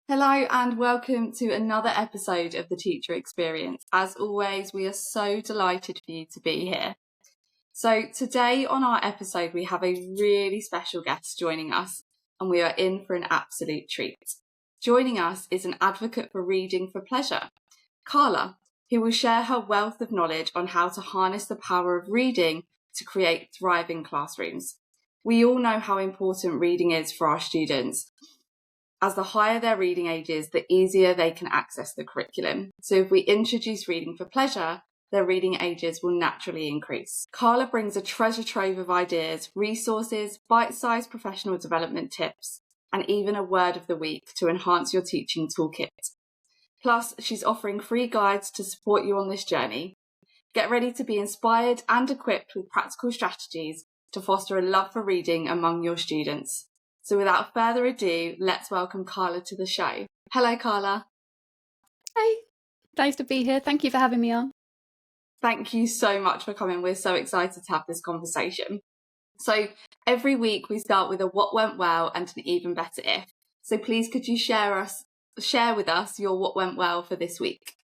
Hello and welcome to another episode of the Teacher Experience. As always, we are so delighted for you to be here. So today on our episode, we have a really special guest joining us, and we are in for an absolute treat. Joining us is an advocate for reading for pleasure, Carla, who will share her wealth of knowledge on how to harness the power of reading to create thriving classrooms. We all know how important reading is for our students. As the higher their reading age is, the easier they can access the curriculum. So if we introduce reading for pleasure, their reading ages will naturally increase. Carla brings a treasure trove of ideas, resources, bite-sized professional development tips, and even a word of the week to enhance your teaching toolkit. Plus, she's offering free guides to support you on this journey. Get ready to be inspired and equipped with practical strategies to foster a love for reading among your students. So without further ado, let's welcome Carla to the show. Hello, Carla. Hey, nice to be here. Thank you for having me on. Thank you so much for coming. We're so excited to have this conversation. So every week we start with a what went well and an even better if. So please could you share with us your what went well for this week?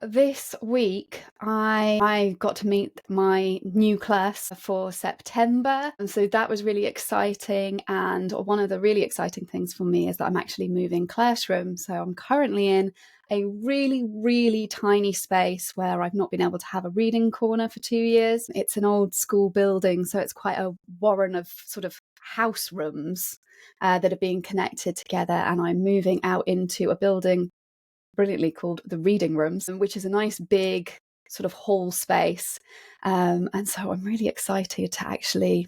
This week, I got to meet my new class for September. And so that was really exciting. And one of the really exciting things for me is that I'm actually moving classroom. So I'm currently in a really, really tiny space where I've not been able to have a reading corner for 2 years. It's an old school building, so it's quite a warren of sort of house rooms that are being connected together. And I'm moving out into a building brilliantly called the reading rooms, which is a nice big sort of hall space. And so I'm really excited to actually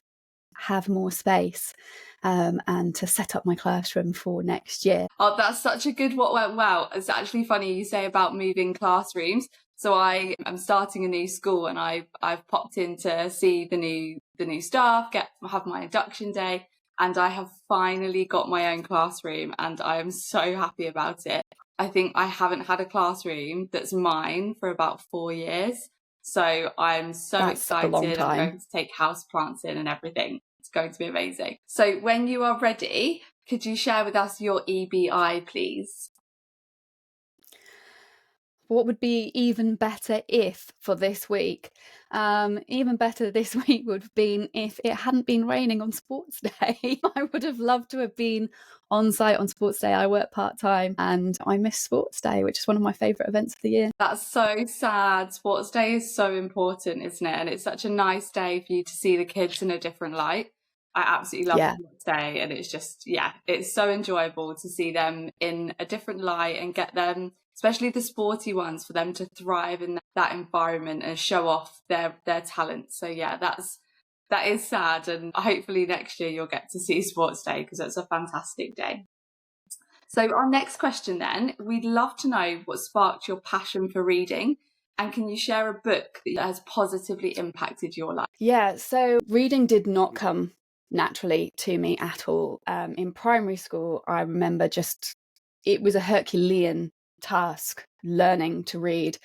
have more space and to set up my classroom for next year. Oh, that's such a good what went well. It's actually funny you say about moving classrooms. So I am starting a new school and I've popped in to see the new staff, have my induction day, and I have finally got my own classroom and I am so happy about it. I think I haven't had a classroom that's mine for about 4 years. So I'm so That's excited. a long time. I'm going to take houseplants in and everything. It's going to be amazing. So when you are ready, could you share with us your EBI, please? What would be even better if for this week? Even better this week would have been if it hadn't been raining on sports day. I would have loved to have been on site on sports day. I work part-time and I miss sports day, which is one of my favourite events of the year. That's so sad. Sports day is so important, isn't it? And it's such a nice day for you to see the kids in a different light. I absolutely love sports day, and it's just, it's so enjoyable to see them in a different light and get them, especially the sporty ones, for them to thrive in that environment and show off their talent. So that is sad, and hopefully next year you'll get to see sports day because it's a fantastic day. So our next question then, we'd love to know what sparked your passion for reading, and can you share a book that has positively impacted your life? Yeah, so reading did not come naturally to me at all. In primary school, I remember it was a Herculean task learning to read.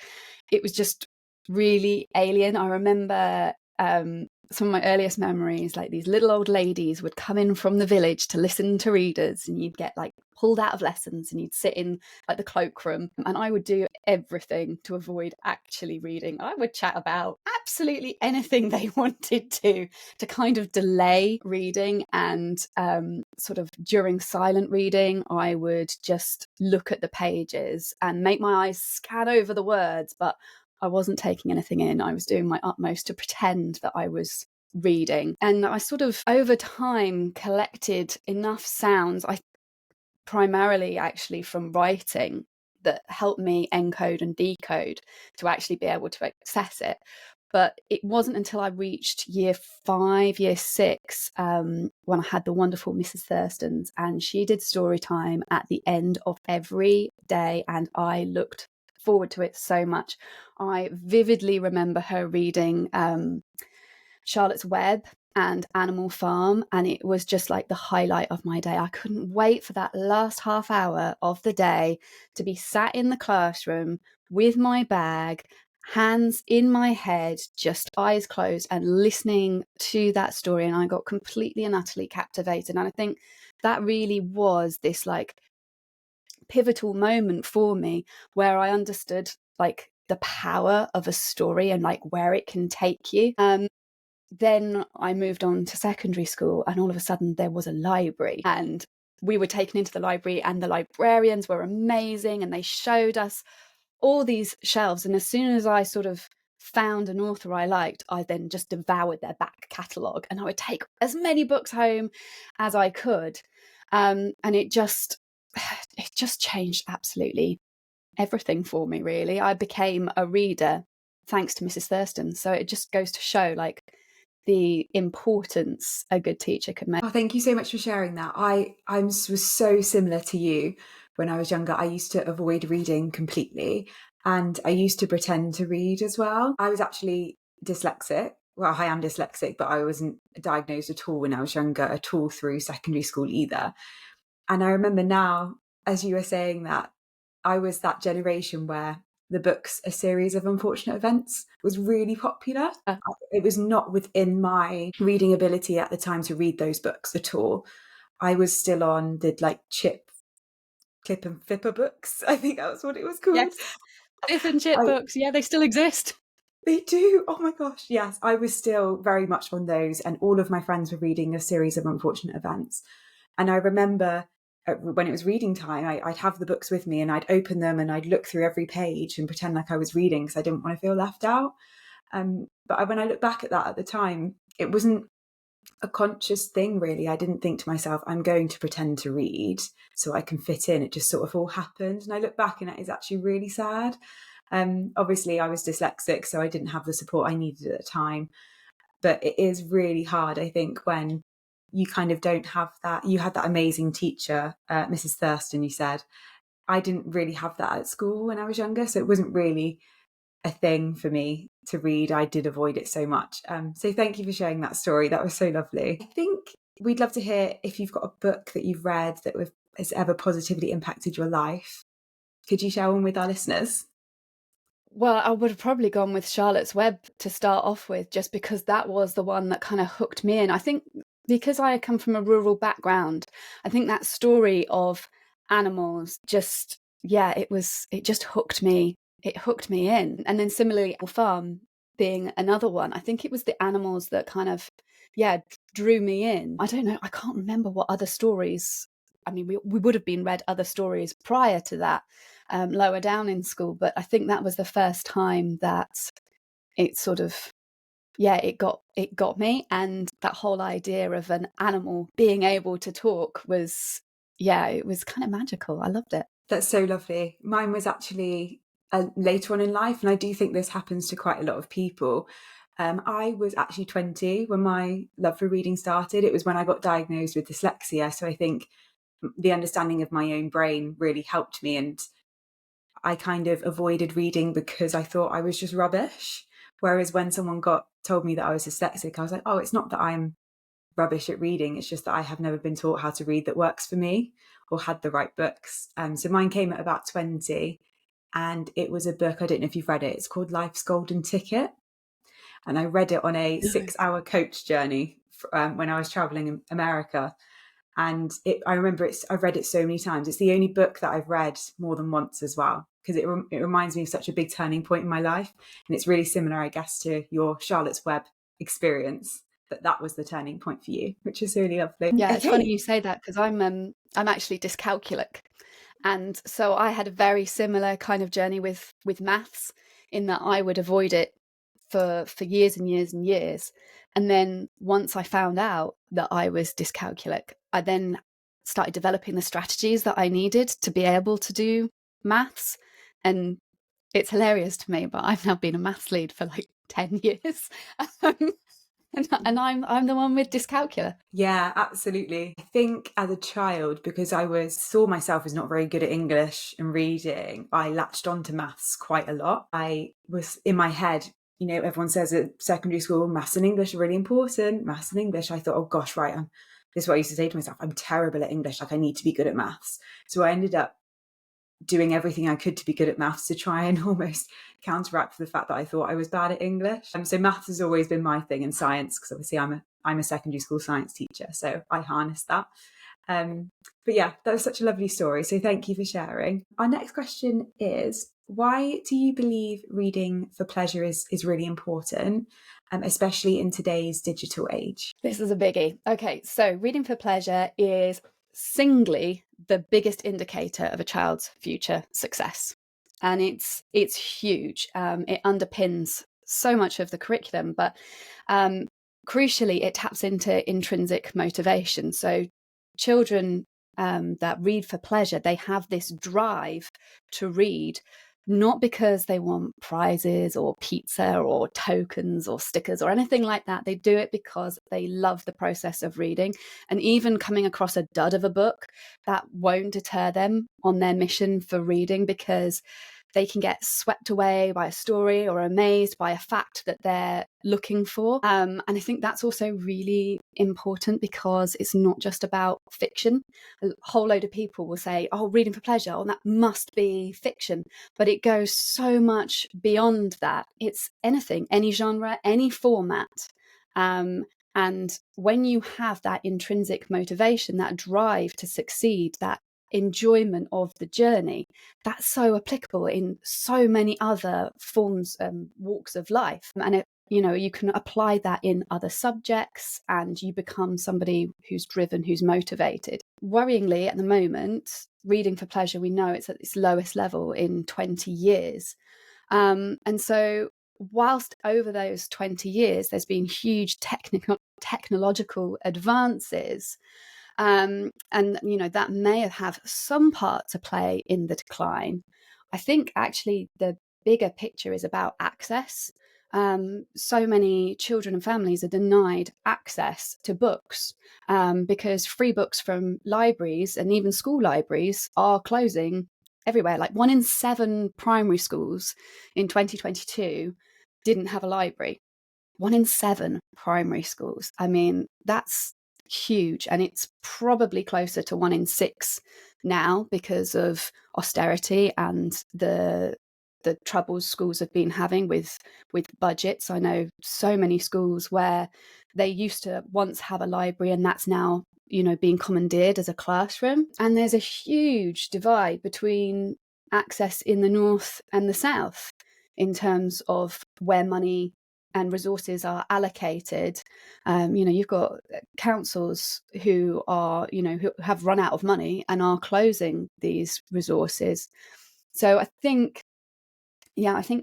It was just really alien. I remember some of my earliest memories, like these little old ladies would come in from the village to listen to readers, and you'd get like pulled out of lessons and you'd sit in like the cloakroom, and I would do everything to avoid actually reading. I would chat about absolutely anything they wanted to kind of delay reading. And sort of during silent reading, I would just look at the pages and make my eyes scan over the words, but I wasn't taking anything in. I was doing my utmost to pretend that I was reading. And I sort of, over time, collected enough sounds, primarily actually from writing, that helped me encode and decode to actually be able to access it. But it wasn't until I reached year 5, year 6, when I had the wonderful Mrs. Thurston's, and she did story time at the end of every day, and I looked forward to it so much. I vividly remember her reading Charlotte's Web and Animal Farm, and it was just like the highlight of my day. I couldn't wait for that last half hour of the day to be sat in the classroom with my bag hands in my head, just eyes closed and listening to that story. And I got completely and utterly captivated. And I think that really was this like pivotal moment for me where I understood like the power of a story and like where it can take you. Then I moved on to secondary school, and all of a sudden there was a library, and we were taken into the library, and the librarians were amazing, and they showed us all these shelves. And as soon as I sort of found an author I liked, I then just devoured their back catalogue, and I would take as many books home as I could. And it just changed absolutely everything for me, really. I became a reader thanks to Mrs. Thurston. So it just goes to show like the importance a good teacher can make. Oh, thank you so much for sharing that. I was so similar to you. When I was younger, I used to avoid reading completely, and I used to pretend to read as well. I was actually dyslexic. Well, I am dyslexic, but I wasn't diagnosed at all when I was younger, at all through secondary school either. And I remember now, as you were saying that, I was that generation where the books A Series of Unfortunate Events was really popular. It was not within my reading ability at the time to read those books at all. I was still on the like Clip and Flipper books. I think that was what it was called. Yes, Clip and Chip books. Yeah, they still exist. They do. Oh my gosh. Yes, I was still very much on those, and all of my friends were reading A Series of Unfortunate Events. And I remember when it was reading time, I'd have the books with me, and I'd open them and I'd look through every page and pretend like I was reading because I didn't want to feel left out. But when I look back at that at the time, it wasn't a conscious thing, really. I didn't think to myself, I'm going to pretend to read so I can fit in. It just sort of all happened. And I look back and it is actually really sad. Obviously, I was dyslexic, so I didn't have the support I needed at the time. But it is really hard, I think, when you kind of don't have that. You had that amazing teacher, Mrs. Thurston, you said. I didn't really have that at school when I was younger, so it wasn't really a thing for me to read. I did avoid it so much. So thank you for sharing that story. That was so lovely. I think we'd love to hear if you've got a book that you've read that has ever positively impacted your life. Could you share one with our listeners? Well, I would have probably gone with Charlotte's Web to start off with, just because that was the one that kind of hooked me in. I think because I come from a rural background, I think that story of animals just, it just hooked me. It hooked me in. And then similarly, Farm being another one, I think it was the animals that kind of, drew me in. I don't know. I can't remember what other stories. I mean, we would have been read other stories prior to that, lower down in school, but I think that was the first time that it sort of, it got me. And that whole idea of an animal being able to talk was, it was kind of magical. I loved it. That's so lovely. Mine was actually later on in life, and I do think this happens to quite a lot of people. I was actually 20 when my love for reading started. It was when I got diagnosed with dyslexia. So I think the understanding of my own brain really helped me, and I kind of avoided reading because I thought I was just rubbish. Whereas when someone told me that I was dyslexic, I was like, oh, it's not that I'm rubbish at reading. It's just that I have never been taught how to read that works for me or had the right books. So mine came at about 20, and it was a book. I don't know if you've read it. It's called Life's Golden Ticket. And I read it on a 6-hour coach journey when I was traveling in America. And I remember I've read it so many times. It's the only book that I've read more than once as well, because it reminds me of such a big turning point in my life. And it's really similar, I guess, to your Charlotte's Web experience. That was the turning point for you, which is really lovely. Yeah, it's funny you say that, because I'm actually dyscalculic, and so I had a very similar kind of journey with maths, in that I would avoid it for years and years and years. And then once I found out that I was dyscalculic, I then started developing the strategies that I needed to be able to do maths. And it's hilarious to me, but I've now been a maths lead for like 10 years. And I'm the one with dyscalculia. Yeah, absolutely. I think as a child, because I saw myself as not very good at English and reading, I latched onto maths quite a lot. I was in my head, everyone says at secondary school, maths and English are really important. Maths and English. I thought, oh gosh, right. This is what I used to say to myself. I'm terrible at English. Like, I need to be good at maths. So I ended up doing everything I could to be good at maths to try and almost counteract the fact that I thought I was bad at English. So maths has always been my thing, and science, because obviously I'm a secondary school science teacher, so I harnessed that. But yeah, that was such a lovely story. So thank you for sharing. Our next question is, why do you believe reading for pleasure is really important, especially in today's digital age? This is a biggie. Okay, so reading for pleasure is singly the biggest indicator of a child's future success. And it's huge. It underpins so much of the curriculum, but crucially, it taps into intrinsic motivation. So children that read for pleasure, they have this drive to read, not because they want prizes or pizza or tokens or stickers or anything like that. They do it because they love the process of reading. And even coming across a dud of a book, that won't deter them on their mission for reading, because they can get swept away by a story or amazed by a fact that they're looking for. And I think that's also really important, because it's not just about fiction. A whole load of people will say, oh, reading for pleasure, oh, that must be fiction. But it goes so much beyond that. It's anything, any genre, any format. And when you have that intrinsic motivation, that drive to succeed, that enjoyment of the journey, that's so applicable in so many other forms, walks of life. And you can apply that in other subjects, and you become somebody who's driven, who's motivated. Worryingly, at the moment, reading for pleasure, we know it's at its lowest level in 20 years. And so whilst over those 20 years, there's been huge technological advances, and that may have some part to play in the decline. I think actually the bigger picture is about access. So many children and families are denied access to books, because free books from libraries and even school libraries are closing everywhere. Like 1 in 7 primary schools in 2022 didn't have a library. 1 in 7 primary schools. I mean, that's huge. And it's probably closer to 1 in 6 now, because of austerity and the troubles schools have been having with budgets. I know so many schools where they used to once have a library, and that's now being commandeered as a classroom. And there's a huge divide between access in the north and the south in terms of where money and resources are allocated. You've got councils who are, who have run out of money and are closing these resources. So I think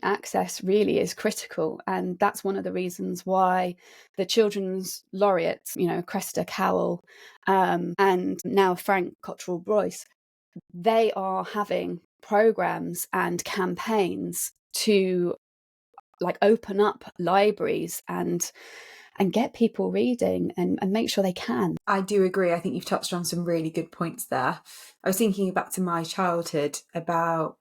access really is critical. And that's one of the reasons why the children's laureates, Cressida Cowell, and now Frank Cottrell-Boyce, they are having programs and campaigns to open up libraries and get people reading and make sure they can. I do agree. I think you've touched on some really good points there. I was thinking back to my childhood about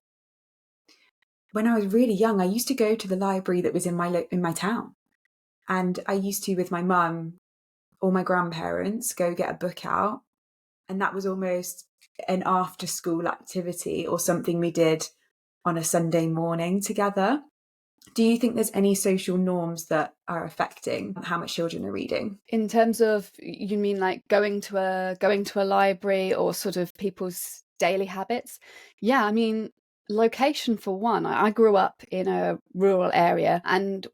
when I was really young. I used to go to the library that was in my town, and I used to, with my mum or my grandparents, go get a book out, and that was almost an after school activity or something we did on a Sunday morning together. Do you think there's any social norms that are affecting how much children are reading? In terms of, you mean like going to a library, or sort of people's daily habits? Yeah, I mean, location for one. I grew up in a rural area, and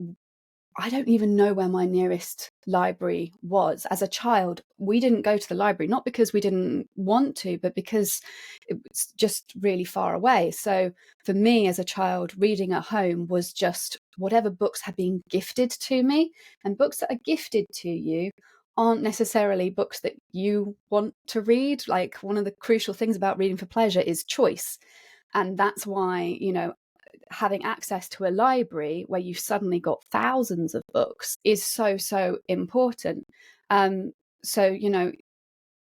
I don't even know where my nearest library was. As a child, we didn't go to the library, not because we didn't want to, but because it was just really far away. So for me as a child, reading at home was just whatever books had been gifted to me. And books that are gifted to you aren't necessarily books that you want to read. Like, one of the crucial things about reading for pleasure is choice. And that's why, having access to a library where you've suddenly got thousands of books is so important. So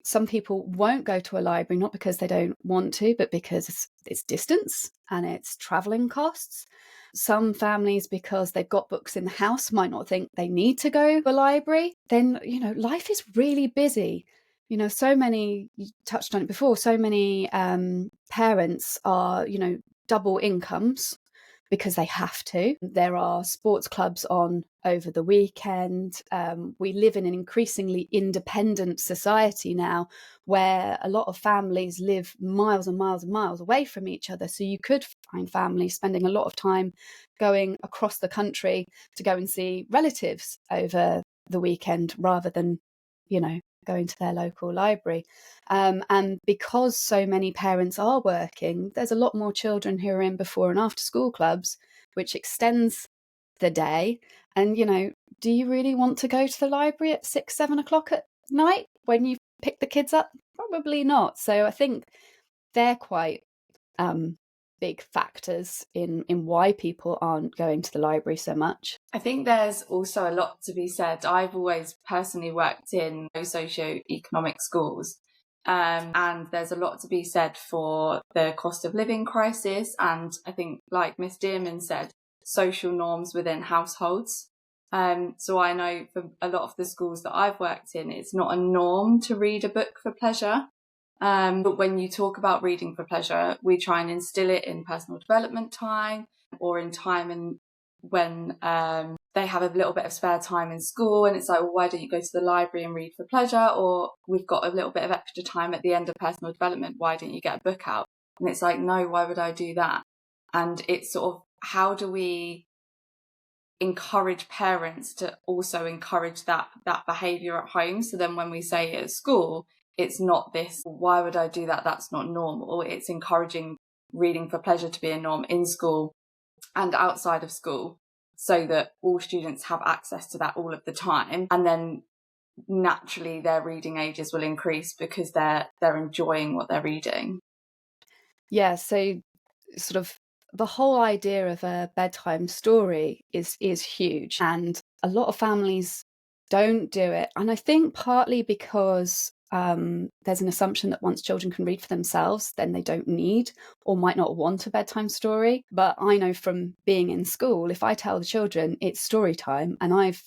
some people won't go to a library, not because they don't want to, but because it's distance and it's traveling costs. Some families, because they've got books in the house, might not think they need to go to a library. Then life is really busy. You know, so many, you touched on it before, so many parents are, you know, double incomes because they have to. There are sports clubs on over the weekend. We live in an increasingly independent society now where a lot of families live miles and miles and miles away from each other. So you could find families spending a lot of time going across the country to go and see relatives over the weekend rather than, you know, going to their local library. And because so many parents are working, there's a lot more children who are in before and after school clubs, which extends the day. And, you know, do you really want to go to the library at 6, 7 o'clock at night when you pick the kids up? Probably not. So I think they're quite big factors in why people aren't going to the library so much. I think there's also a lot to be said. I've always personally worked in socio-economic schools, and there's a lot to be said for the cost of living crisis, and I think, like Miss Dearman said, social norms within households. So I know for a lot of the schools that I've worked in, it's not a norm to read a book for pleasure. But when you talk about reading for pleasure, we try and instill it in personal development time or in time and when they have a little bit of spare time in school, and it's like, well, why don't you go to the library and read for pleasure? Or we've got a little bit of extra time at the end of personal development, why don't you get a book out? And it's like, no, why would I do that? And it's sort of, how do we encourage parents to also encourage that behaviour at home? So then when we say it at school, it's not this, why would I do that? That's not normal. It's encouraging reading for pleasure to be a norm in school and outside of school, so that all students have access to that all of the time. And then naturally their reading ages will increase because they're enjoying what they're reading. Yeah, so sort of the whole idea of a bedtime story is huge, and a lot of families don't do it. And I think partly because there's an assumption that once children can read for themselves, then they don't need or might not want a bedtime story. But I know from being in school, if I tell the children it's story time, and I've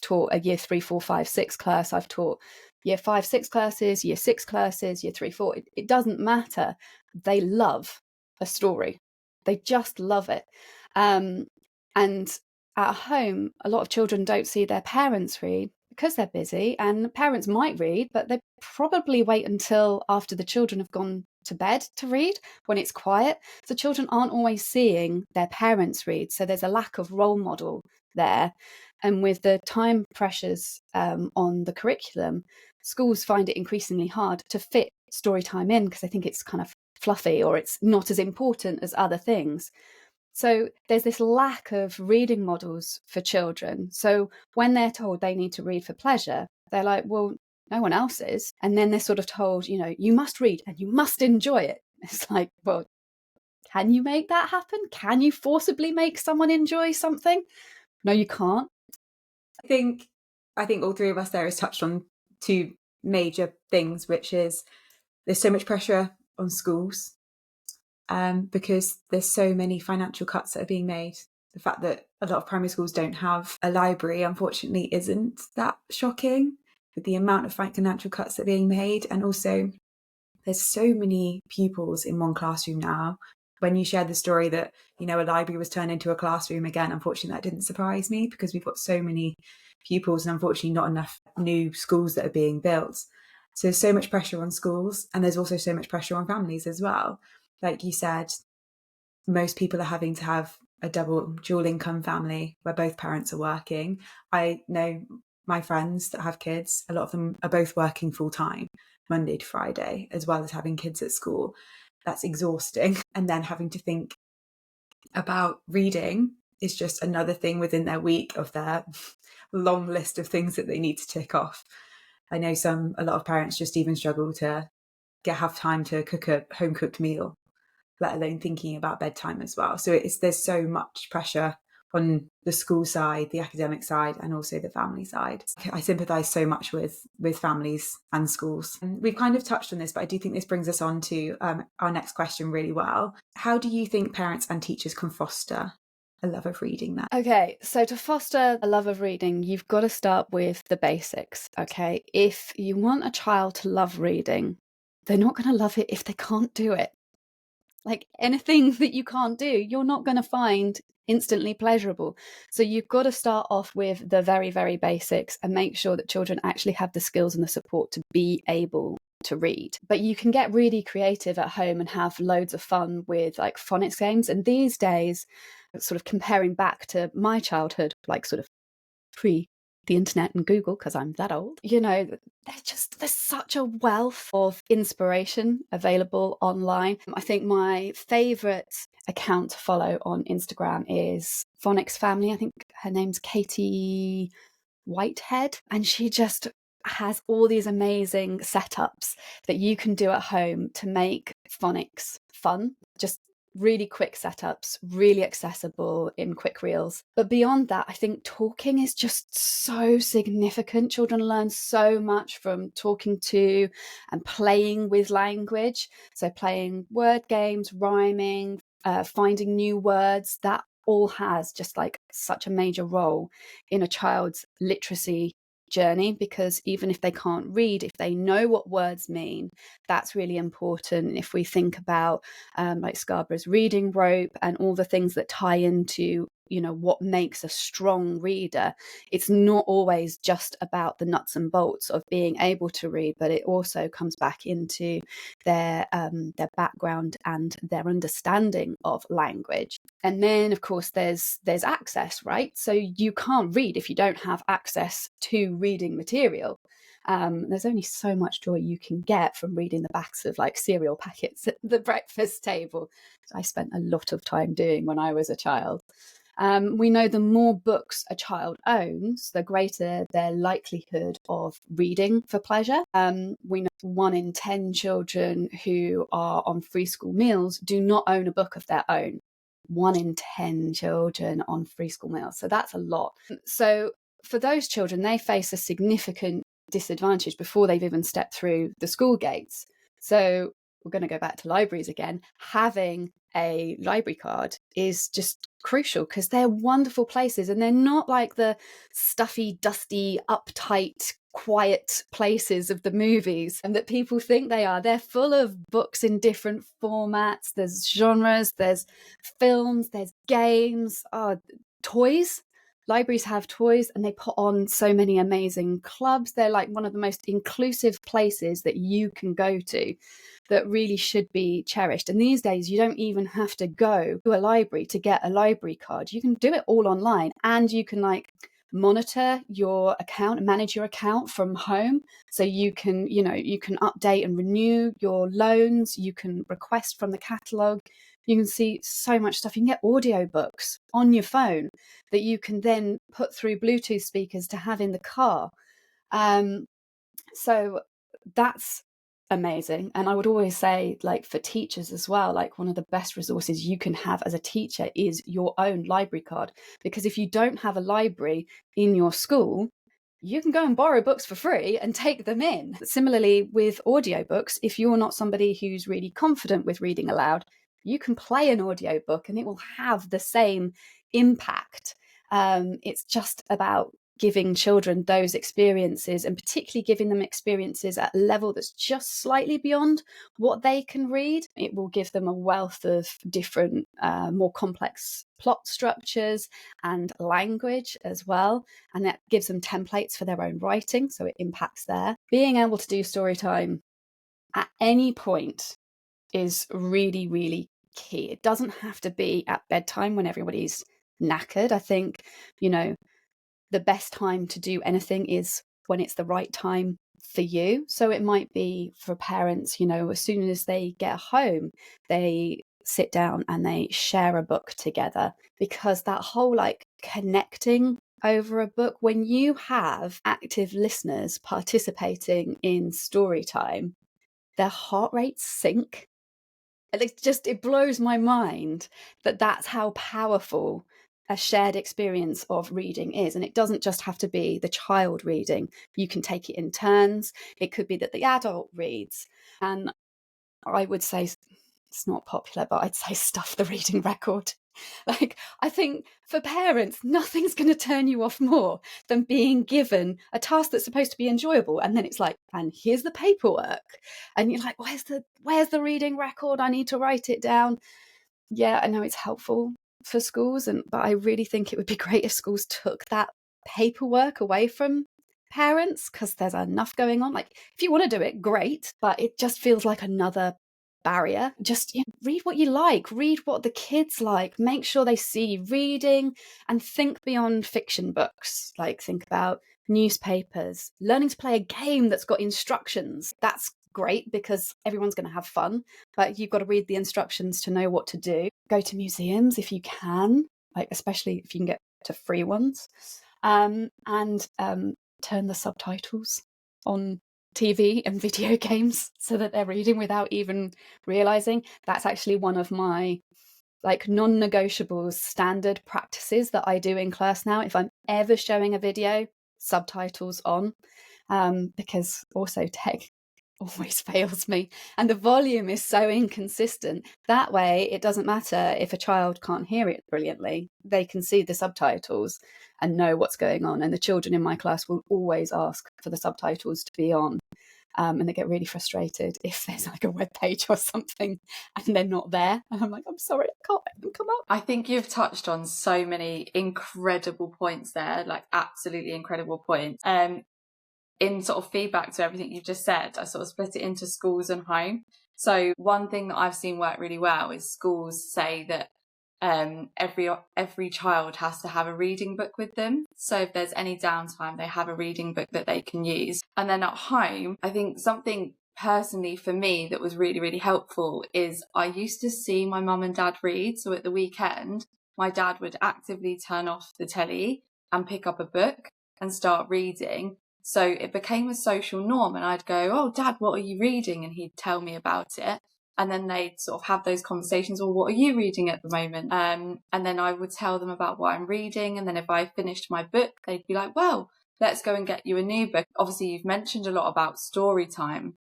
taught a year 3, 4, 5, 6 class, I've taught year 5, 6 classes, year 6 classes, year 3, 4, it doesn't matter. They love a story. They just love it. And at home, a lot of children don't see their parents read because they're busy, and parents might read, but they probably wait until after the children have gone to bed to read when it's quiet. So children aren't always seeing their parents read. So there's a lack of role model there. And with the time pressures on the curriculum, schools find it increasingly hard to fit story time in because they think it's kind of fluffy or it's not as important as other things. So there's this lack of reading models for children. So when they're told they need to read for pleasure, they're like, well, no one else is. And then they're sort of told, you know, you must read and you must enjoy it. It's like, well, can you make that happen? Can you forcibly make someone enjoy something? No, you can't. I think all three of us there has touched on two major things, which is there's so much pressure on schools because there's so many financial cuts that are being made. The fact that a lot of primary schools don't have a library, unfortunately, isn't that shocking with the amount of financial cuts that are being made. And also, there's so many pupils in one classroom now. When you shared the story that, you know, a library was turned into a classroom again, unfortunately, that didn't surprise me because we've got so many pupils and unfortunately not enough new schools that are being built. So there's so much pressure on schools, and there's also so much pressure on families as well. Like you said, most people are having to have a dual income family where both parents are working. I know my friends that have kids, a lot of them are both working full time, Monday to Friday, as well as having kids at school. That's exhausting. And then having to think about reading is just another thing within their week of their long list of things that they need to tick off. I know a lot of parents just even struggle to have time to cook a home cooked meal, let alone thinking about bedtime as well. So there's so much pressure on the school side, the academic side, and also the family side. I sympathise so much with families and schools. And we've kind of touched on this, but I do think this brings us on to our next question really well. How do you think parents and teachers can foster a love of reading that? Okay, so to foster a love of reading, you've got to start with the basics, okay? If you want a child to love reading, they're not going to love it if they can't do it. Like anything that you can't do, you're not going to find instantly pleasurable. So you've got to start off with the very, very basics and make sure that children actually have the skills and the support to be able to read. But you can get really creative at home and have loads of fun with like phonics games. And these days, sort of comparing back to my childhood, like sort of pre the internet and Google, because I'm that old, you know, there's such a wealth of inspiration available online. I think my favorite account to follow on Instagram is Phonics Family. I think her name's Katie Whitehead, and she just has all these amazing setups that you can do at home to make phonics fun. Just really quick setups, really accessible in quick reels. But beyond that, I think talking is just so significant. Children learn so much from talking to and playing with language. So playing word games, rhyming, finding new words, that all has just like such a major role in a child's literacy journey, because even if they can't read, if they know what words mean, that's really important. If we think about like Scarborough's reading rope and all the things that tie into, you know, what makes a strong reader, it's not always just about the nuts and bolts of being able to read, but it also comes back into their background and their understanding of language. And then of course there's access, right? So you can't read if you don't have access to reading material. There's only so much joy you can get from reading the backs of like cereal packets at the breakfast table. I spent a lot of time doing when I was a child. We know the more books a child owns, the greater their likelihood of reading for pleasure. We know 1 in 10 children who are on free school meals do not own a book of their own. 1 in 10 children on free school meals. So that's a lot. So for those children, they face a significant disadvantage before they've even stepped through the school gates. So we're going to go back to libraries again. Having a library card is just crucial because they're wonderful places, and they're not like the stuffy, dusty, uptight, quiet places of the movies and that people think they are. They're full of books in different formats. There's genres, there's films, there's games, toys. Libraries have toys, and they put on so many amazing clubs. They're like one of the most inclusive places that you can go to that really should be cherished. And these days, you don't even have to go to a library to get a library card. You can do it all online, and you can like monitor your account, manage your account from home. So you can, you can update and renew your loans. You can request from the catalogue. You can see so much stuff. You can get audiobooks on your phone that you can then put through Bluetooth speakers to have in the car. So that's amazing. And I would always say, like, for teachers as well, like one of the best resources you can have as a teacher is your own library card. Because if you don't have a library in your school, you can go and borrow books for free and take them in. Similarly with audiobooks, if you're not somebody who's really confident with reading aloud, you can play an audiobook and it will have the same impact. It's just about giving children those experiences, and particularly giving them experiences at a level that's just slightly beyond what they can read. It will give them a wealth of different, more complex plot structures and language as well. And that gives them templates for their own writing, so it impacts there. Being able to do story time at any point is really, really key. It doesn't have to be at bedtime when everybody's knackered. I think, the best time to do anything is when it's the right time for you. So it might be for parents, as soon as they get home, they sit down and they share a book together, because that whole like connecting over a book, when you have active listeners participating in story time, their heart rates sink. It blows my mind that that's how powerful a shared experience of reading is. And it doesn't just have to be the child reading. You can take it in turns. It could be that the adult reads. And I would say, it's not popular, but I'd say stuff the reading record. Like, I think for parents, nothing's going to turn you off more than being given a task that's supposed to be enjoyable. And then it's like, and here's the paperwork. And you're like, where's the reading record? I need to write it down. Yeah, I know it's helpful for schools, but I really think it would be great if schools took that paperwork away from parents, because there's enough going on. Like, if you want to do it, great, but it just feels like another barrier. Just read what you like, read what the kids like, make sure they see you reading, and think beyond fiction books. Like, think about newspapers, learning to play a game that's got instructions. That's great because everyone's going to have fun, but you've got to read the instructions to know what to do. Go to museums if you can, like, especially if you can get to free ones, and turn the subtitles on TV and video games so that they're reading without even realizing. That's actually one of my like non-negotiables, standard practices that I do in class now. If I'm ever showing a video, subtitles on, because also tech always fails me, and the volume is so inconsistent. That way it doesn't matter if a child can't hear it brilliantly, they can see the subtitles and know what's going on. And the children in my class will always ask for the subtitles to be on, and they get really frustrated if there's like a web page or something and they're not there, and I'm like, I'm sorry, I can't make them come up. I think you've touched on so many incredible points there, like absolutely incredible points. In sort of feedback to everything you've just said, I sort of split it into schools and home. So one thing that I've seen work really well is schools say that every child has to have a reading book with them. So if there's any downtime, they have a reading book that they can use. And then at home, I think something personally for me that was really, really helpful is I used to see my mum and dad read. So at the weekend, my dad would actively turn off the telly and pick up a book and start reading. So it became a social norm, and I'd go, oh, Dad, what are you reading? And he'd tell me about it. And then they'd sort of have those conversations, well, what are you reading at the moment? And then I would tell them about what I'm reading. And then if I finished my book, they'd be like, well, let's go and get you a new book. Obviously, you've mentioned a lot about story time,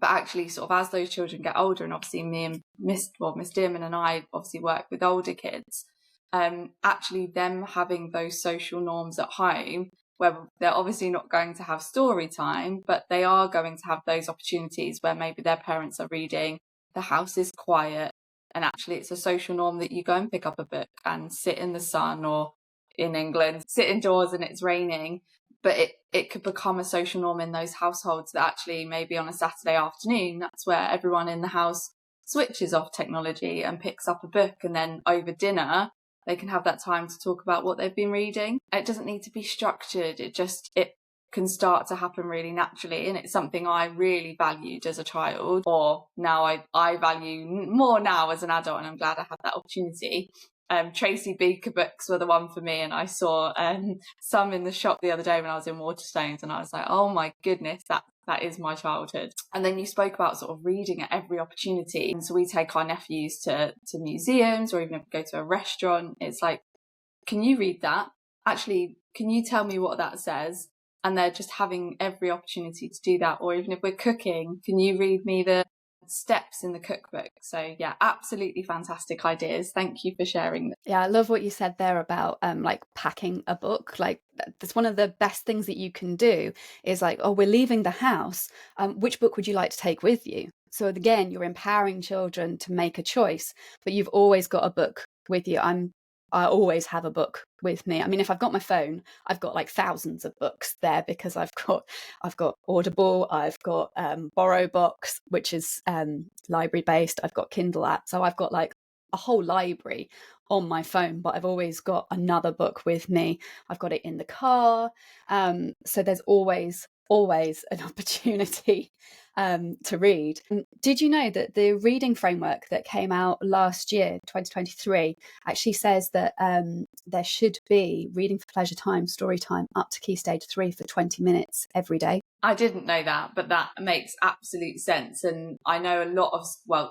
but actually sort of as those children get older, and obviously me and Miss Dearman and I obviously work with older kids, actually them having those social norms at home, where they're obviously not going to have story time, but they are going to have those opportunities where maybe their parents are reading, the house is quiet, and actually it's a social norm that you go and pick up a book and sit in the sun, or in England, sit indoors and it's raining. But it could become a social norm in those households that actually maybe on a Saturday afternoon, that's where everyone in the house switches off technology and picks up a book, and then over dinner, they can have that time to talk about what they've been reading. It doesn't need to be structured. It can start to happen really naturally. And it's something I really valued as a child, or now I value more now as an adult, and I'm glad I had that opportunity. Tracy Beaker books were the one for me, and I saw some in the shop the other day when I was in Waterstones, and I was like, oh my goodness, that is my childhood. And then you spoke about sort of reading at every opportunity. And so we take our nephews to museums, or even if we go to a restaurant, it's like, can you read that? Actually, can you tell me what that says? And they're just having every opportunity to do that. Or even if we're cooking, can you read me the steps in the cookbook? So yeah, absolutely fantastic ideas. Thank you for sharing. Yeah, I love what you said there about like packing a book. Like, that's one of the best things that you can do is like, oh, we're leaving the house, which book would you like to take with you? So again, you're empowering children to make a choice, but you've always got a book with you. I always have a book with me. I mean, if I've got my phone, I've got like thousands of books there, because I've got Audible, I've got BorrowBox, which is library based. I've got Kindle app, so I've got like a whole library on my phone, but I've always got another book with me. I've got it in the car, so there's always an opportunity to read. Did you know that the reading framework that came out last year, 2023, actually says that there should be reading for pleasure time, story time, up to Key Stage 3 for 20 minutes every day? I didn't know that, but that makes absolute sense. And I know a lot of,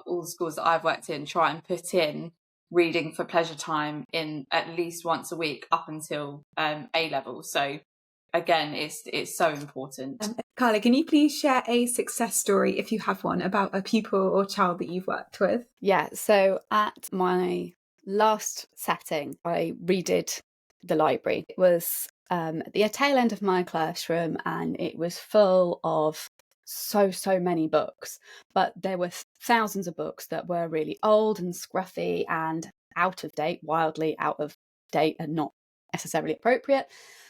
all the schools that I've worked in try and put in reading for pleasure time in at least once a week up until A level. So again, it's so important. Carla, can you please share a success story, if you have one, about a pupil or child that you've worked with? Yeah, so at my last setting, I redid the library. It was at the tail end of my classroom, and it was full of so many books, but there were thousands of books that were really old and scruffy and out of date, wildly out of date and not necessarily appropriate.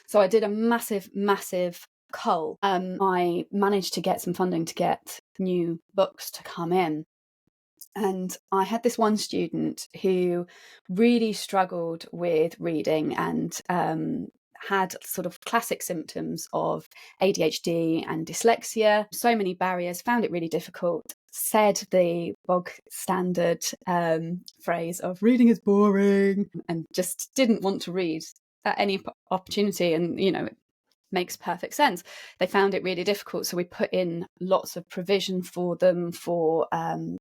So I did a massive cull. I managed to get some funding to get new books to come in. And I had this one student who really struggled with reading and had sort of classic symptoms of ADHD and dyslexia, so many barriers, found it really difficult, said the bog standard phrase of reading is boring, and just didn't want to read at any opportunity. And, you know, it makes perfect sense. They found it really difficult, so we put in lots of provision for them for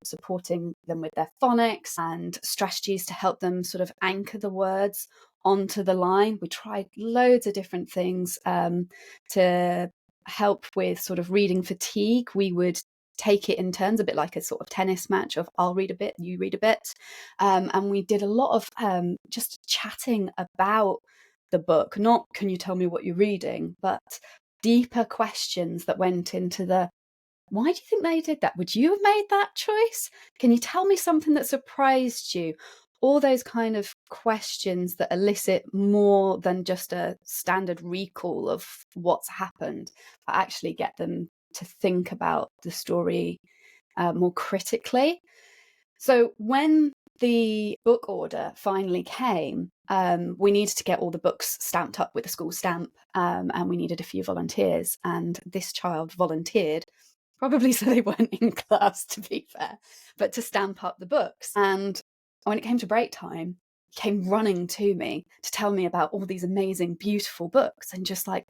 supporting them with their phonics and strategies to help them sort of anchor the words onto the line. We tried loads of different things to help with sort of reading fatigue. We would take it in turns, a bit like a sort of tennis match of I'll read a bit, you read a bit. And we did a lot of just chatting about the book, not can you tell me what you're reading, but deeper questions that went into the why do you think they did that? Would you have made that choice? Can you tell me something that surprised you? All those kind of questions that elicit more than just a standard recall of what's happened, but actually get them to think about the story more critically. So when the book order finally came, we needed to get all the books stamped up with a school stamp, and we needed a few volunteers. And this child volunteered, probably so they weren't in class, to be fair, but to stamp up the books. And when it came to break time, he came running to me to tell me about all these amazing, beautiful books, and just like,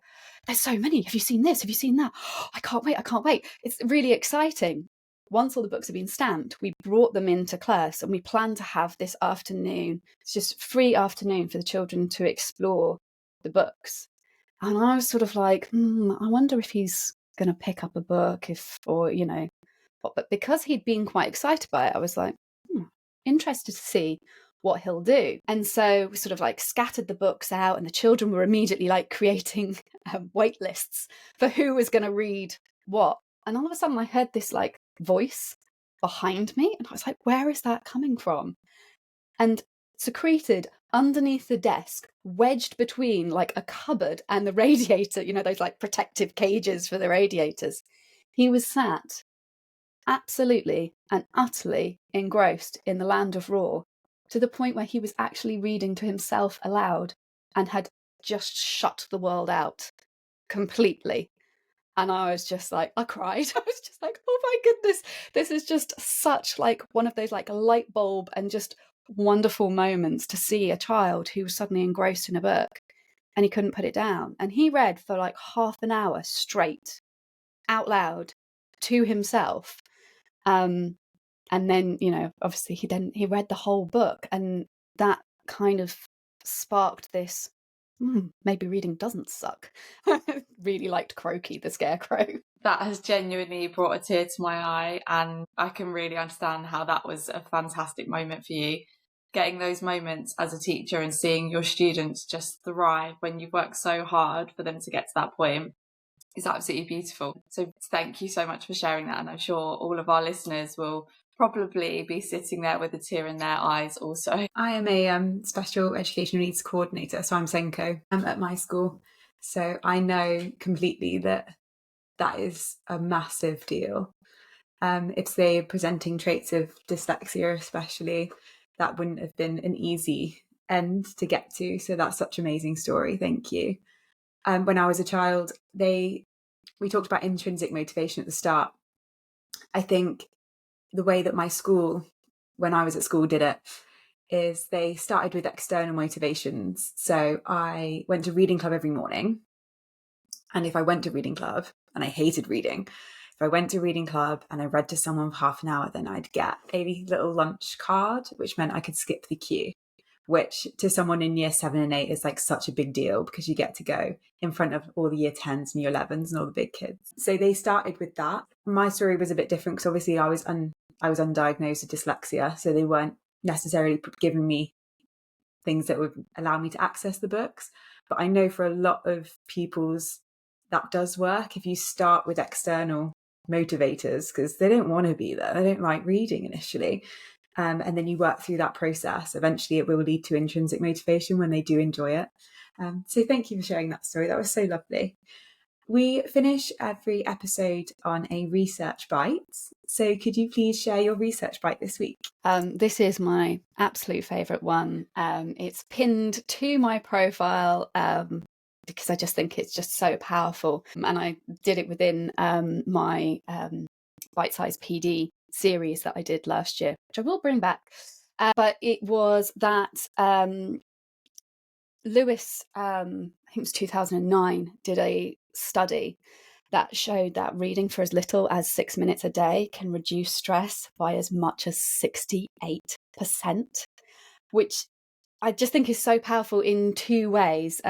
there's so many. Have you seen this? Have you seen that? Oh, I can't wait. It's really exciting. Once all the books have been stamped, we brought them into class, and we planned to have this afternoon. It's just free afternoon for the children to explore the books. And I was sort of like, I wonder if he's going to pick up a book, or, you know, but because he'd been quite excited by it, I was like, interested to see what he'll do. And so we sort of like scattered the books out, and the children were immediately like creating wait lists for who was going to read what. And all of a sudden I heard this like voice behind me, and I was like, where is that coming from? And secreted underneath the desk, wedged between like a cupboard and the radiator, you know, those like protective cages for the radiators, he was sat absolutely and utterly engrossed in the land of Raw, to the point where he was actually reading to himself aloud and had just shut the world out completely. And I was just like, I cried. I was just like, oh my goodness, this is just such like one of those like light bulb and just wonderful moments to see a child who was suddenly engrossed in a book and he couldn't put it down. And he read for like half an hour straight out loud to himself. And then, you know, obviously he read the whole book, and that kind of sparked this, maybe reading doesn't suck. Really liked Croaky the Scarecrow. That has genuinely brought a tear to my eye, and I can really understand how that was a fantastic moment for you. Getting those moments as a teacher and seeing your students just thrive when you've worked so hard for them to get to that point is absolutely beautiful. So thank you so much for sharing that, and I'm sure all of our listeners will probably be sitting there with a tear in their eyes also. I am a special educational needs coordinator, so I'm SENCO at my school. So I know completely that is a massive deal. If they're presenting traits of dyslexia especially, that wouldn't have been an easy end to get to. So that's such an amazing story. Thank you. When I was a child, we talked about intrinsic motivation at the start. I think the way that my school, when I was at school, did it is they started with external motivations. So I went to reading club every morning. And if I went to reading club, and I hated reading, if I went to reading club and I read to someone for half an hour, then I'd get a little lunch card, which meant I could skip the queue, which to someone in year 7 and 8 is like such a big deal, because you get to go in front of all the year 10s and year 11s and all the big kids. So they started with that. My story was a bit different because obviously I was undiagnosed with dyslexia, so they weren't necessarily giving me things that would allow me to access the books. But I know for a lot of pupils that does work if you start with external motivators, because they don't want to be there. They don't like reading initially. And then you work through that process. Eventually, it will lead to intrinsic motivation when they do enjoy it. So thank you for sharing that story. That was so lovely. We finish every episode on a research bite. So could you please share your research bite this week? This is my absolute favourite one. It's pinned to my profile because I just think it's just so powerful. And I did it within my bite-sized PD series that I did last year, which I will bring back. But it was that Lewis, I think it was 2009, did a study that showed that reading for as little as 6 minutes a day can reduce stress by as much as 68%, which I just think is so powerful in two ways.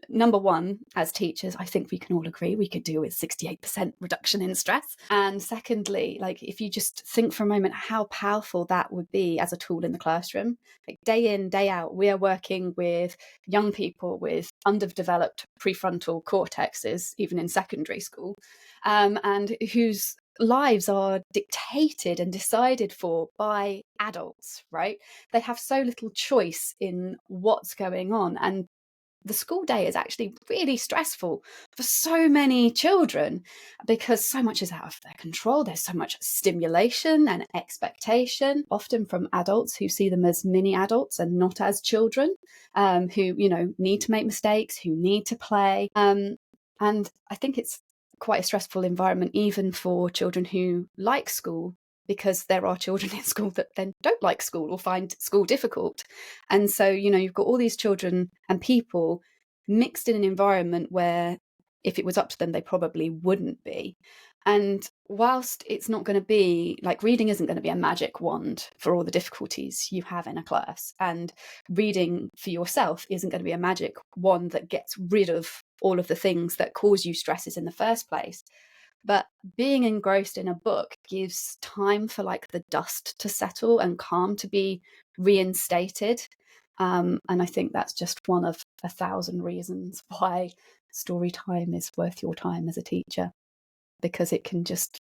Number one, as teachers, I think we can all agree we could do with 68% reduction in stress. And secondly, like if you just think for a moment how powerful that would be as a tool in the classroom, like day in, day out, we are working with young people with underdeveloped prefrontal cortexes, even in secondary school, and whose lives are dictated and decided for by adults, right? They have so little choice in what's going on. And the school day is actually really stressful for so many children because so much is out of their control. There's so much stimulation and expectation, often from adults who see them as mini adults and not as children, who, need to make mistakes, who need to play. And I think it's quite a stressful environment even for children who like school, because there are children in school that then don't like school or find school difficult. And so, you've got all these children and people mixed in an environment where if it was up to them, they probably wouldn't be. And whilst it's not going to be like reading isn't going to be a magic wand for all the difficulties you have in a class, and reading for yourself isn't going to be a magic wand that gets rid of all of the things that cause you stresses in the first place. But being engrossed in a book gives time for like the dust to settle and calm to be reinstated. And I think that's just one of 1,000 reasons why story time is worth your time as a teacher, because it can just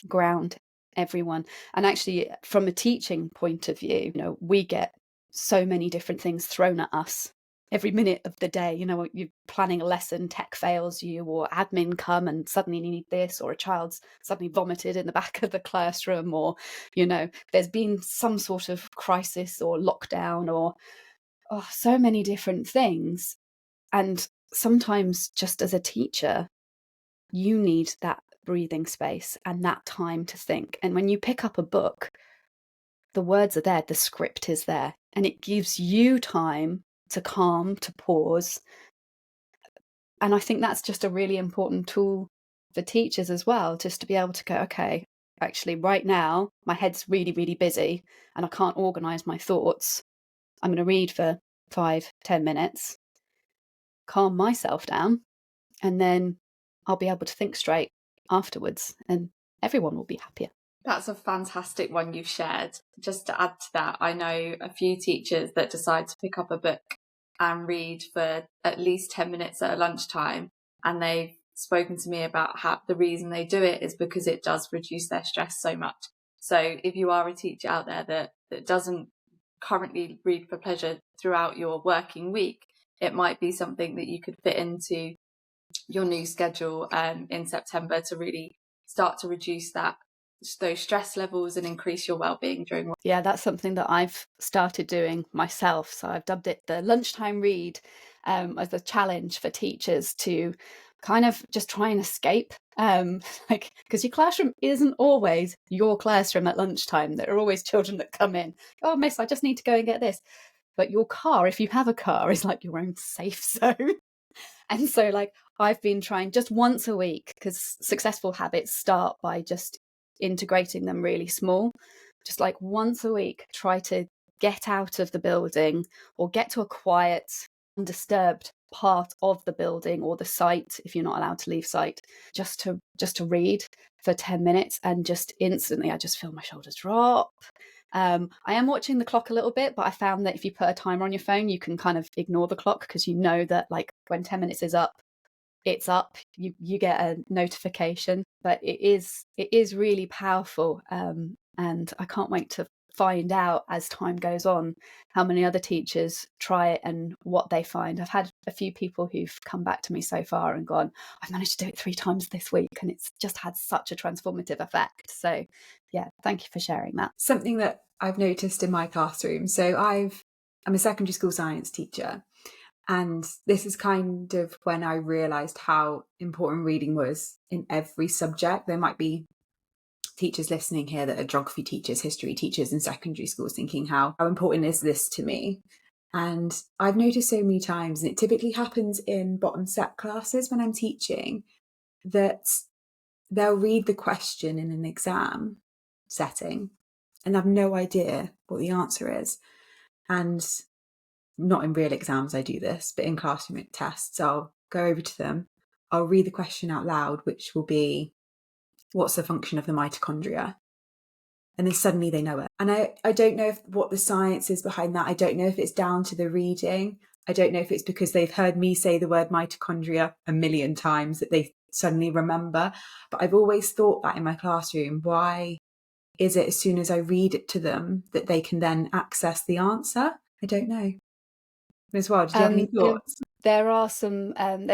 ground everyone. And actually, from a teaching point of view, we get so many different things thrown at us every minute of the day. You're planning a lesson, tech fails you, or admin come and suddenly you need this, or a child's suddenly vomited in the back of the classroom, or there's been some sort of crisis or lockdown, or so many different things. And sometimes just as a teacher, you need that breathing space and that time to think. And when you pick up a book, the words are there, the script is there, and it gives you time to calm, to pause. And I think that's just a really important tool for teachers as well, just to be able to go, okay, actually right now my head's really, really busy and I can't organize my thoughts. I'm going to read for 5-10 minutes, calm myself down, and then I'll be able to think straight afterwards, and everyone will be happier. That's a fantastic one you've shared. Just to add to that, I know a few teachers that decide to pick up a book and read for at least 10 minutes at lunchtime, and they've spoken to me about how the reason they do it is because it does reduce their stress so much. So if you are a teacher out there that doesn't currently read for pleasure throughout your working week, it might be something that you could fit into your new schedule in September to really start to reduce those stress levels and increase your well-being during work. Yeah, that's something that I've started doing myself. So I've dubbed it the lunchtime read, as a challenge for teachers to kind of just try and escape. Because your classroom isn't always your classroom at lunchtime. There are always children that come in. Oh, miss, I just need to go and get this. But your car, if you have a car, is like your own safe zone. And so I've been trying just once a week, because successful habits start by just integrating them really small. Just like once a week, try to get out of the building or get to a quiet, undisturbed part of the building or the site, if you're not allowed to leave site, just to read for 10 minutes. And just instantly I just feel my shoulders drop I am watching the clock a little bit, but I found that if you put a timer on your phone, you can kind of ignore the clock, because you know that like when 10 minutes is up, it's up. You get a notification. But it is really powerful, and I can't wait to find out as time goes on how many other teachers try it and what they find. I've had a few people who've come back to me so far and gone, I've managed to do it 3 times this week, and it's just had such a transformative effect. So yeah, thank you for sharing that. Something that I've noticed in my classroom, so I'm a secondary school science teacher, and this is kind of when I realised how important reading was in every subject. There might be teachers listening here that are geography teachers, history teachers in secondary schools, thinking how important is this to me? And I've noticed so many times, and it typically happens in bottom set classes when I'm teaching, that they'll read the question in an exam setting and have no idea what the answer is. And not in real exams I do this, but in classroom tests, I'll go over to them, I'll read the question out loud, which will be, what's the function of the mitochondria? And then suddenly they know it. And I don't know what the science is behind that. I don't know if it's down to the reading. I don't know if it's because they've heard me say the word mitochondria a million times that they suddenly remember. But I've always thought that in my classroom. Why is it as soon as I read it to them that they can then access the answer? I don't know. As well, did you have any thoughts? There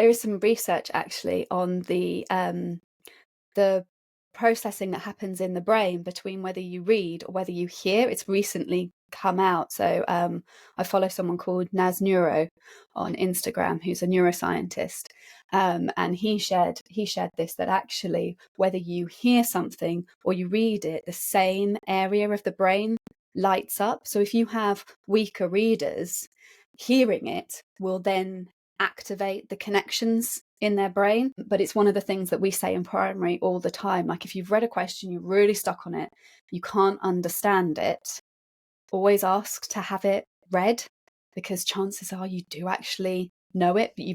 is some research actually on the processing that happens in the brain between whether you read or whether you hear. It's recently come out. So I follow someone called Naz Neuro on Instagram, who's a neuroscientist, and he shared this, that actually whether you hear something or you read it, the same area of the brain lights up. So if you have weaker readers, hearing it will then activate the connections in their brain. But it's one of the things that we say in primary all the time. Like, if you've read a question, you're really stuck on it, you can't understand it, always ask to have it read, because chances are you do actually know it, but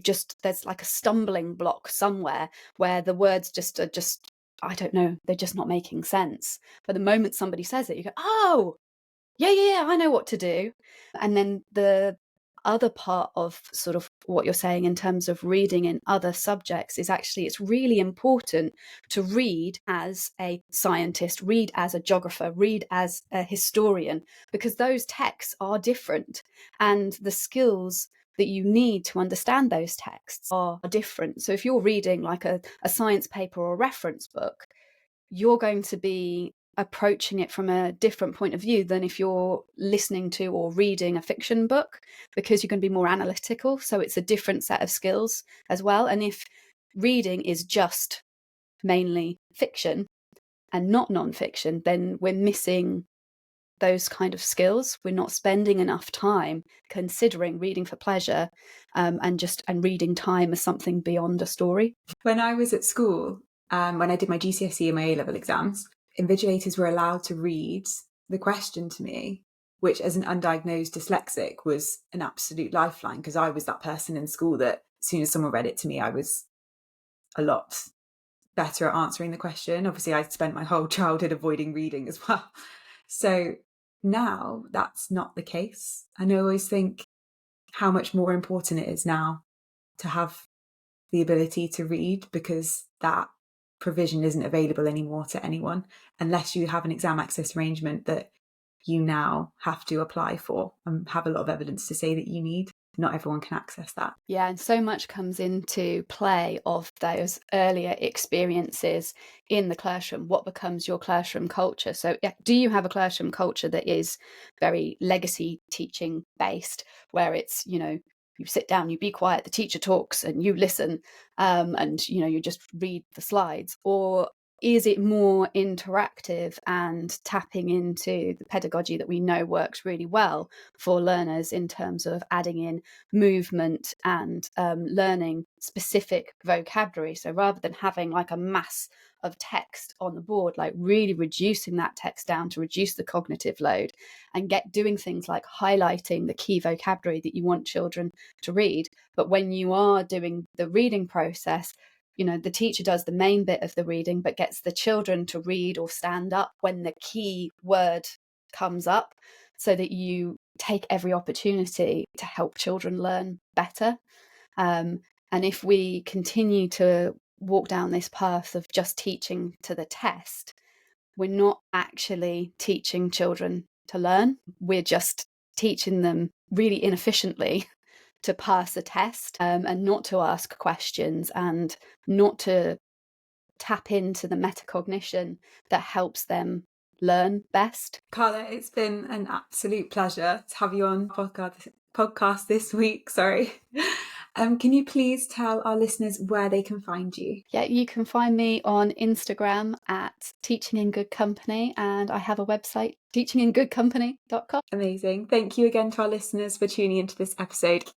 there's like a stumbling block somewhere where the words are just, I don't know, they're just not making sense. But the moment somebody says it, you go, oh, yeah, I know what to do. And then the other part of sort of what you're saying in terms of reading in other subjects is actually, it's really important to read as a scientist, read as a geographer, read as a historian, because those texts are different, and the skills that you need to understand those texts are different. So if you're reading like a science paper or a reference book, you're going to be approaching it from a different point of view than if you're listening to or reading a fiction book, because you're going to be more analytical. So it's a different set of skills as well. And if reading is just mainly fiction and not non-fiction, then we're missing those kind of skills. We're not spending enough time considering reading for pleasure, and reading time as something beyond a story. When I was at school, when I did my GCSE and my A-level exams, invigilators were allowed to read the question to me, which as an undiagnosed dyslexic was an absolute lifeline, because I was that person in school that as soon as someone read it to me, I was a lot better at answering the question. Obviously, I spent my whole childhood avoiding reading as well. So now that's not the case. And I always think how much more important it is now to have the ability to read, because that provision isn't available anymore to anyone unless you have an exam access arrangement that you now have to apply for and have a lot of evidence to say that you need. Not everyone can access that. Yeah, and so much comes into play of those earlier experiences in the classroom. What becomes your classroom culture? So yeah, do you have a classroom culture that is very legacy teaching based, where it's, you sit down, you be quiet, the teacher talks and you listen, and you just read the slides? Or is it more interactive and tapping into the pedagogy that we know works really well for learners in terms of adding in movement and learning specific vocabulary? So rather than having like a mass of text on the board, like really reducing that text down to reduce the cognitive load, and doing things like highlighting the key vocabulary that you want children to read. But when you are doing the reading process, the teacher does the main bit of the reading, but gets the children to read or stand up when the key word comes up, so that you take every opportunity to help children learn better. And if we continue to walk down this path of just teaching to the test, we're not actually teaching children to learn. We're just teaching them really inefficiently to pass a test, and not to ask questions and not to tap into the metacognition that helps them learn best. Carla, it's been an absolute pleasure to have you on podcast this week. Sorry. Can you please tell our listeners where they can find you? Yeah, you can find me on Instagram at Teaching in Good Company, and I have a website, teachingingoodcompany.com. Amazing. Thank you again to our listeners for tuning into this episode.